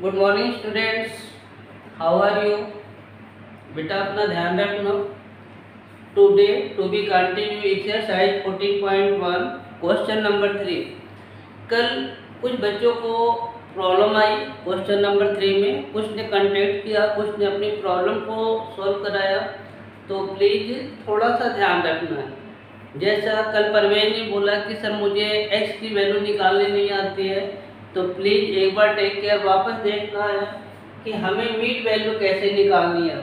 Good morning students, how are you. बेटा अपना ध्यान रखना। Today to be continue exercise 14.1 question number 3। कल कुछ बच्चों को प्रॉब्लम आई क्वेश्चन नंबर 3 में, कुछ ने कंटेक्ट किया, कुछ ने अपनी प्रॉब्लम को सॉल्व कराया। तो प्लीज़ थोड़ा सा ध्यान रखना है। जैसा कल परवेज ने बोला कि सर मुझे एक्स की वैल्यू निकालनी नहीं आती है, तो प्लीज़ एक बार टेक केयर वापस देखना है कि हमें मीट वैल्यू कैसे निकालनी है।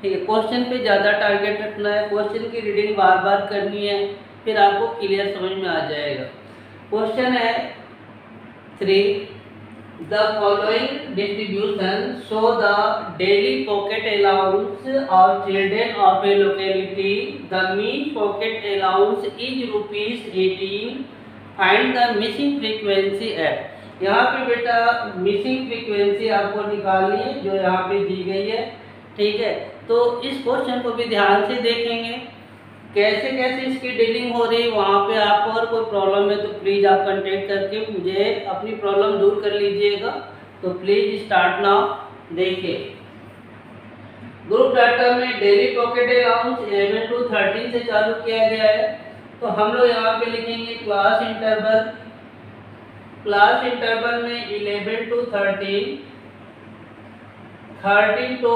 ठीक है, क्वेश्चन पे ज़्यादा टारगेट रखना है, क्वेश्चन की रीडिंग बार बार करनी है, फिर आपको क्लियर समझ में आ जाएगा। क्वेश्चन है 3, the following distribution show the daily pocket allowance of children of a locality. The mean pocket allowance is ₹18। Find the missing frequency at. यहाँ पे बेटा मिसिंग फ्रीक्वेंसी आपको निकालनी है जो यहाँ पे दी गई है। ठीक है, तो इस क्वेश्चन को भी ध्यान से देखेंगे कैसे कैसे इसकी डीलिंग हो रही। वहाँ पे आपको अगर कोई प्रॉब्लम है तो प्लीज़ आप कांटेक्ट करके मुझे अपनी प्रॉब्लम दूर कर लीजिएगा। तो प्लीज़ स्टार्ट नाउ। देखिए, ग्रुप डाटा में डेली पॉकेट अलाउंस 11 to 13 से चालू किया गया है। तो हम लोग यहाँ पे लिखेंगे क्लास इंटरवल। क्लास इंटरवल में 11 to 13, 13 to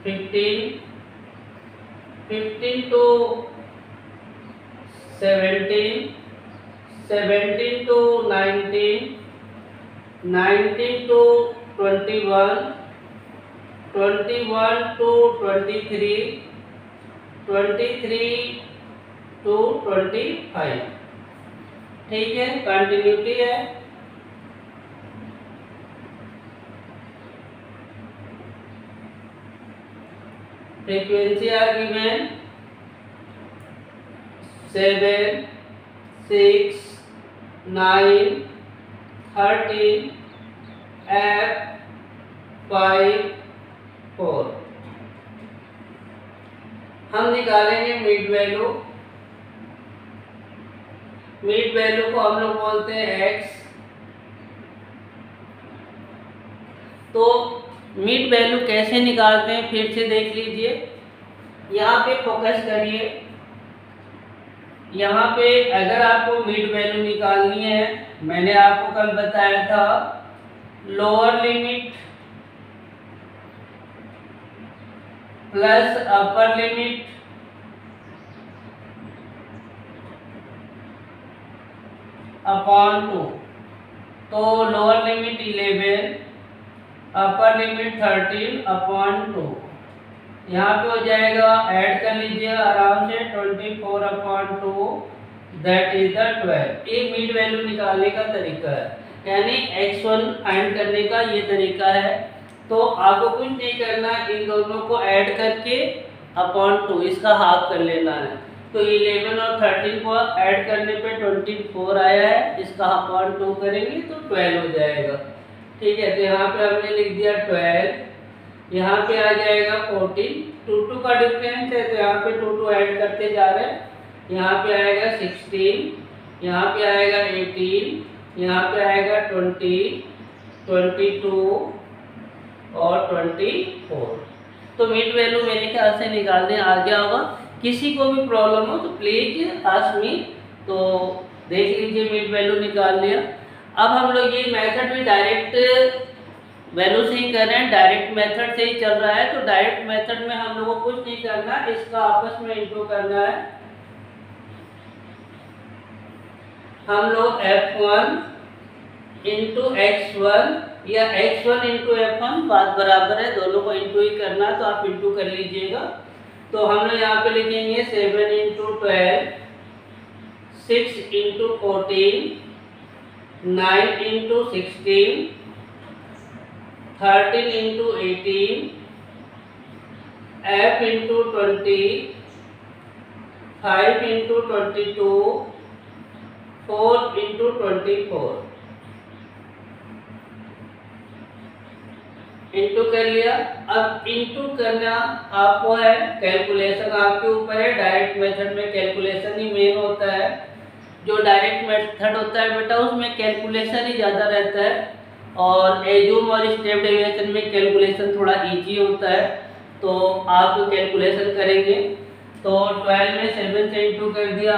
15, 15 to 17, 17 to 19, 19 to 21, 21 to 23, 23 to 25। ठीक है, कंटिन्यूटी है। Frequency are given 7, 6, 9, 13, F, 5, 4। हम निकालेंगे मिड वैल्यू। मिड वैल्यू को हम लोग बोलते हैं x। तो मिड वैल्यू कैसे निकालते हैं फिर से देख लीजिए। यहाँ पे फोकस करिए। यहाँ पे अगर आपको मिड वैल्यू निकालनी है, मैंने आपको कल बताया था lower limit plus upper limit upon 2। तो lower limit 11, upper limit 13 upon 2। यहाँ पे हो जाएगा, ऐड कर लीजिए आराम से, 24 अपॉन 2 दैट इज द 12। ये मिड वैल्यू निकालने का तरीका है, यानी x1 फाइंड करने का ये तरीका है। तो आपको कुछ नहीं करना, इन दोनों को ऐड करके अपॉन 2 इसका हाफ कर लेना है। तो 11 और 13 को ऐड करने पे 24 आया है, इसका अपॉन 2 करेंगे तो 12 हो जाएगा। ठीक है, तो यहाँ पे हमने लिख दिया 12। यहाँ पे आ जाएगा 14। 2 का डिफरेंस है तो यहाँ पे 2 ऐड करते जा रहे हैं। यहाँ पे आएगा 16, यहाँ पे आएगा 18, यहाँ पे आएगा 20, 22 और 24। तो मिड वैल्यू मेरे ख्याल से निकालने आ गया होगा। किसी को भी प्रॉब्लम हो तो प्लीज आस्क मी। तो देख लीजिए मिड वैल्यू निकाल लिया। अब हम लोग ये मेथड भी डायरेक्ट वैल्यू से ही कर रहे हैं, डायरेक्ट मेथड से ही चल रहा है। तो डायरेक्ट मेथड में हम लोगों को कुछ नहीं करना, इसका आपस में इंटू करना है। हम लोग F1 इंटू x1 या x1 इंटू F1 बात बराबर है, दोनों को इंटू ही करना है, तो आप इंटू कर लीजिएगा। तो हम लोग यहाँ पे लिखेंगे 7 into 12, 6 into 14, 9 into 16, 13 into 18, F into 20, 5 into 22, 4 into 24। Into कर लिया। अब इंटू करना आपको है, कैलकुलेशन आपके ऊपर है। डायरेक्ट मेथड में कैलकुलेशन ही मेन होता है। जो डायरेक्ट मेथड होता है बेटा उसमें कैलकुलेशन ही ज़्यादा रहता है। और एज्यूम और स्टेप डेविएशन में कैलकुलेशन थोड़ा इजी होता है, तो आप कैलकुलेशन करेंगे। तो 12 में 7 से इंटू कर दिया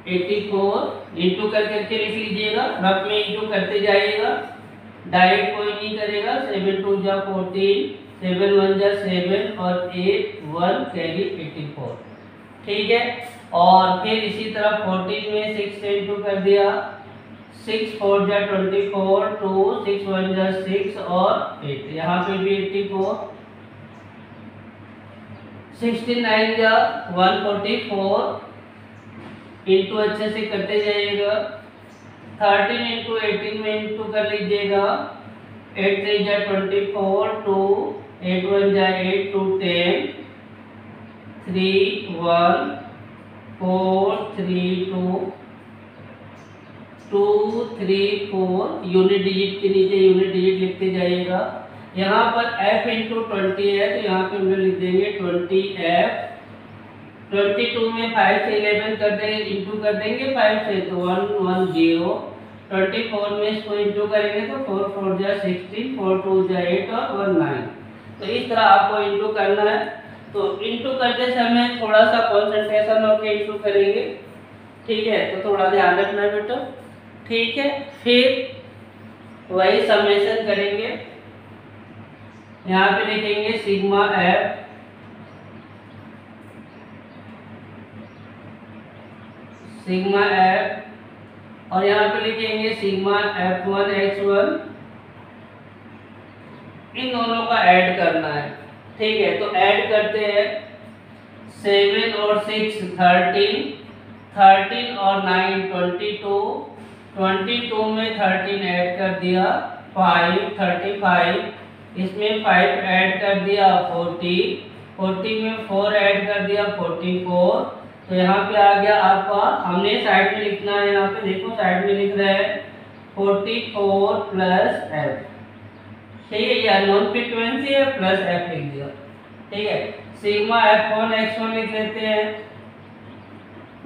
84, इंटू कर करके लिख लीजिएगा, रफ में इंटू करते जाइएगा, डायरेक्ट कोई नहीं करेगा। 7 2 जा 14, 7 1 जा 7 और 8 1 कैरी 84, ठीक है। और फिर इसी तरह 14 में 6 से इंटू कर दिया, 6 4 जा 24, 2 6 1 जा 6 और 8, यहाँ पे भी 84, 69 जा 144, इंटू अच्छे से करते जाइएगा। 13 इंटू 18 में इंटू कर लीजिएगा, 8 3 जा 24, 2 8 1 जा 8, 2 10, 3 1 4 3 2 2 3 4, यूनिट डिजिट के नीचे यूनिट डिजिट लिखते जाइएगा। यहाँ पर f इंटू 20 है, तो यहाँ पे हम लोग लिख देंगे 20f। 22 में 5 से 11 कर देंगे, इंटू कर देंगे 5 से, तो 1 1 0। 24 में इसको इंटू करेंगे तो 4 4 जा 16, 4 2 जा 8 और 1 9। तो इस तरह आपको इंटू करना है। तो इंटू करते समय थोड़ा सा कंसंट्रेशन होकर इंटू करेंगे, ठीक है, तो थोड़ा ध्यान रखना है बेटा, ठीक है। फिर वही समेशन करेंगे, यहाँ पे लिखेंगे सिग्मा एफ, सिग्मा एफ, और यहाँ पे लिखेंगे सिग्मा F1 X1, इन दोनों का ऐड करना है, ठीक है। तो ऐड करते हैं, 7 और 6 13, 13 और 9 22, 22 में 13 ऐड कर दिया 5 35, इसमें 5 ऐड कर दिया 40, 40 में 4 ऐड कर दिया 44। तो यहाँ पे आ गया आपका, हमने साइड में लिखना है, यहाँ पे देखो साइड में लिख रहे हैं 44 प्लस एफ, ठीक है, ये अननोन फ्रीक्वेंसी है, प्लस एफ लिख दिया, ठीक है। सिग्मा F1 X1 लिख लेते हैं,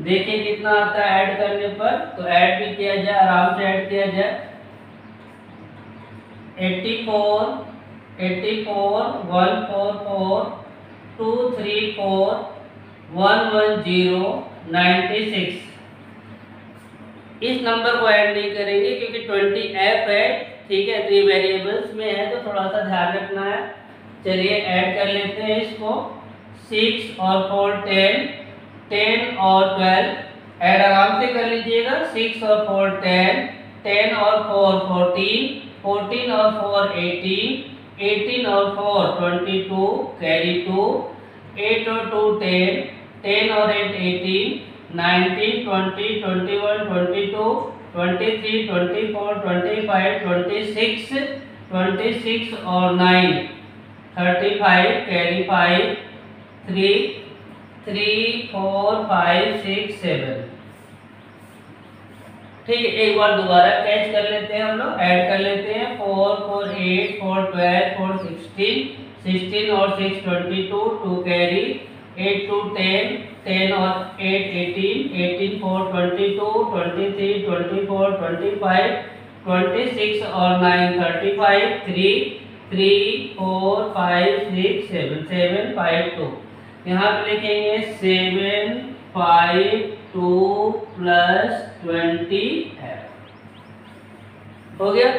देखिए कितना आता है ऐड करने पर, तो ऐड भी किया जाए, आराम से ऐड किया जाए। 84 144 234 110 96, इस नंबर को ऐड नहीं करेंगे क्योंकि 20f है, ठीक है, तो ये वेरिएबल्स में है, तो थोड़ा सा ध्यान रखना है। चलिए ऐड कर लेते हैं इसको, 6 और 4 10, 10 और 12, ऐड आराम से कर लीजिएगा, 6 और 4 10, 10 और 4 14, 14 और 4 18, 18 और 4 22 कैरी 2, 8 और 2 10, 10 और 8 18, 19 20 21 22 23 24 25 26, 26 और 9 35 कैरी 5, 3 3 4 5 6 7, ठीक है। एक बार दोबारा कैच कर लेते हैं, हम लोग ऐड कर लेते हैं, 4 4 8 4 12 4 16, 16 और 6 22, 2 कैरी, 8 2 10, 10 और 8 18, 18 4 22, 23 24 25 26 और 9 35, 3 3 4 5 6 7 7 5 2, यहाँ पे लिखेंगे 7 5 2 प्लस 20 है, हो गया।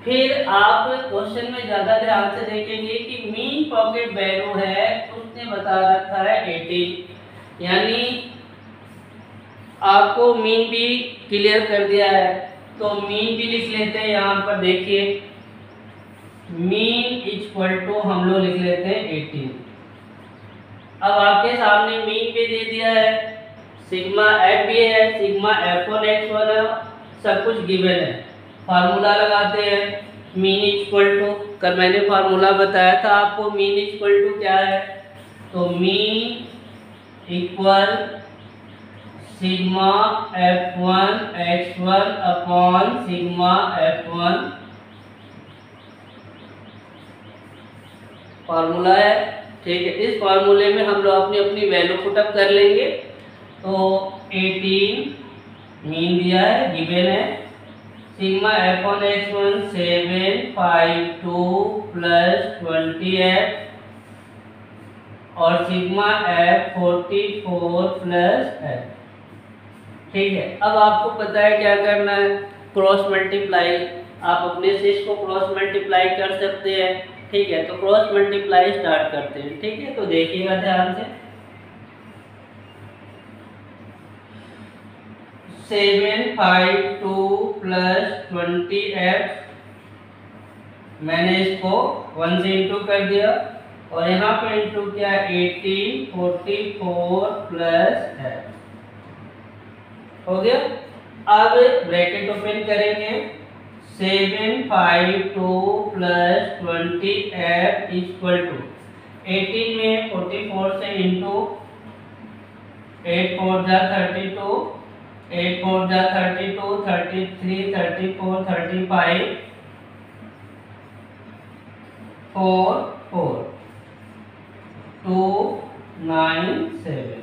फिर आप क्वेश्चन में ज्यादा ध्यान से देखेंगे कि मीन पॉकेट वैल्यू है, उसने बता रखा है 18, यानी आपको मीन भी क्लियर कर दिया है, तो मीन भी लिख लेते हैं। यहाँ पर देखिए मीन इक्वल टू हम लोग लिख लेते हैं 18। अब आपके सामने मीन भी दे दिया है, सिग्मा एफ भी है, सिग्मा F1 X1 है, सब कुछ गिवन है। फार्मूला लगाते हैं, मीन इक्वल टू, कल मैंने फार्मूला बताया था आपको, मीन इक्वल टू क्या है, तो mean equal sigma F1 X1 upon sigma F1, formula है, ठीक है। इस फार्मूले में हम लोग अपनी अपनी वैल्यू पुटअप कर लेंगे। तो 18 मीन दिया है, गिवन है, sigma F on x1 752 plus 20f और सिग्मा एफ 44 प्लस f। ठीक है, अब आपको पता है क्या करना है, क्रॉस मल्टीप्लाई। आप अपने से इसको क्रॉस मल्टीप्लाई कर सकते हैं। ठीक है, तो क्रॉस मल्टीप्लाई स्टार्ट करते हैं। ठीक है, तो देखिएगा ध्यान से। 752 प्लस 20f, मैंने इसको 1 से इंटू कर दिया और यहाँ पे इंटू किया 1844 प्लस f। हो गया। अब ब्रैकेट ओपन करेंगे, 752 प्लस 20f इक्वल टू 18 में 44 से इंटू 8 4 जा 32, 8 4 जा 32, 33, 34, 35, 4 4 2 9 7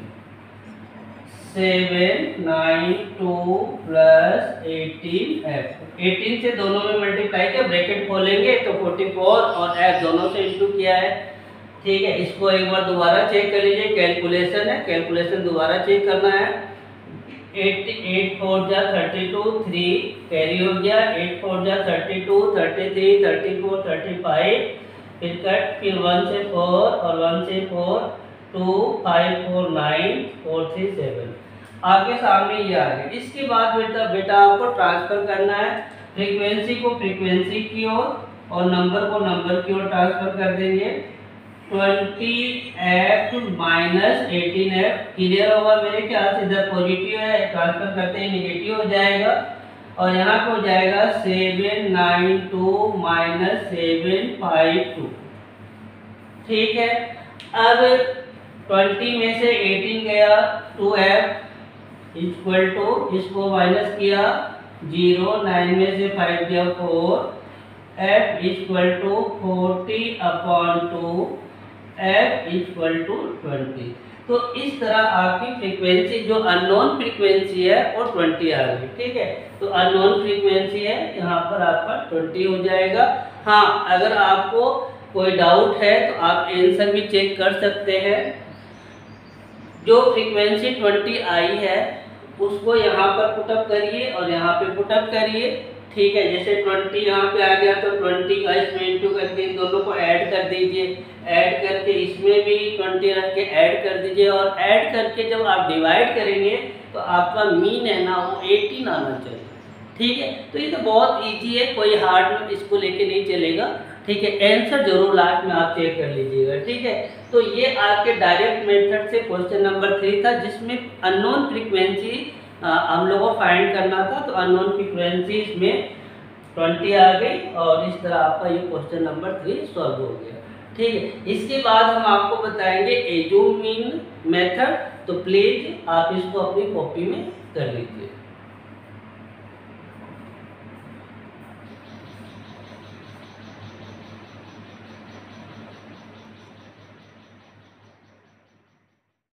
792 प्लस 18f। 18 से दोनों में मल्टीप्लाई किया, ब्रैकेट खोलेंगे तो 44 और f दोनों से इंटू किया है। ठीक है, इसको एक बार दोबारा चेक कर लीजिए, कैलकुलेशन है, कैलकुलेशन दोबारा चेक करना है। 8 4 जा 32, 3 कैरी हो गया, 8 4 जा 32, 33, 34, 35, फिर कट, फिर 1 से 4 और 1 से 4, 2 5 4 9 4 3 7। आपके सामने ये आ गया। इसके बाद बेटा आपको ट्रांसफर करना है, फ्रीक्वेंसी को फ्रीक्वेंसी की ओर और नंबर को नंबर की ओर ट्रांसफर कर देंगे। 20f माइनस 18f क्लियर होगा मेरे ख्याल से, इधर पॉजिटिव है, ट्रांसफर करते ही नेगेटिव हो जाएगा और यहाँ पे हो जाएगा 792 माइनस 752। ठीक है, अब 20 में से 18 गया, 2f इक्वल टू, इसको माइनस किया 0, 9 में से 5 गया 4, f equal to 40/2, f equal to 20। तो इस तरह आपकी फ्रीक्वेंसी जो अननोन फ्रीक्वेंसी है वो 20 आ गई। ठीक है, तो अननोन फ्रीक्वेंसी है, यहाँ पर आपका 20 हो जाएगा। हाँ, अगर आपको कोई डाउट है तो आप आंसर भी चेक कर सकते हैं। जो फ्रीक्वेंसी 20 आई है उसको यहाँ पर पुटअप करिए और यहाँ पे पुटअप करिए। ठीक है, जैसे 20 यहाँ पे आ गया तो 20 का इसमें इंटू करके इन दोनों को ऐड कर दीजिए, ऐड करके इसमें भी 20 रख के ऐड कर दीजिए और ऐड करके जब आप डिवाइड करेंगे तो आपका मीन है ना वो 18 आना चाहिए। ठीक है, तो ये तो बहुत इजी है, कोई हार्ड इसको लेके नहीं चलेगा। ठीक है, आंसर जरूर लास्ट में आप चेक कर लीजिएगा। ठीक है, तो ये आपके डायरेक्ट मेथड से क्वेश्चन नंबर 3 था, जिसमें अननोन फ्रीक्वेंसी हम लोगों को फाइंड करना था। तो अननोन फ्रीक्वेंसी इसमें 20 आ गई और इस तरह आपका ये क्वेश्चन नंबर 3 सॉल्व हो गया। ठीक है, इसके बाद हम आपको बताएंगे एज्यूम मीन मेथड, तो प्लीज आप इसको अपनी कॉपी में कर लीजिए।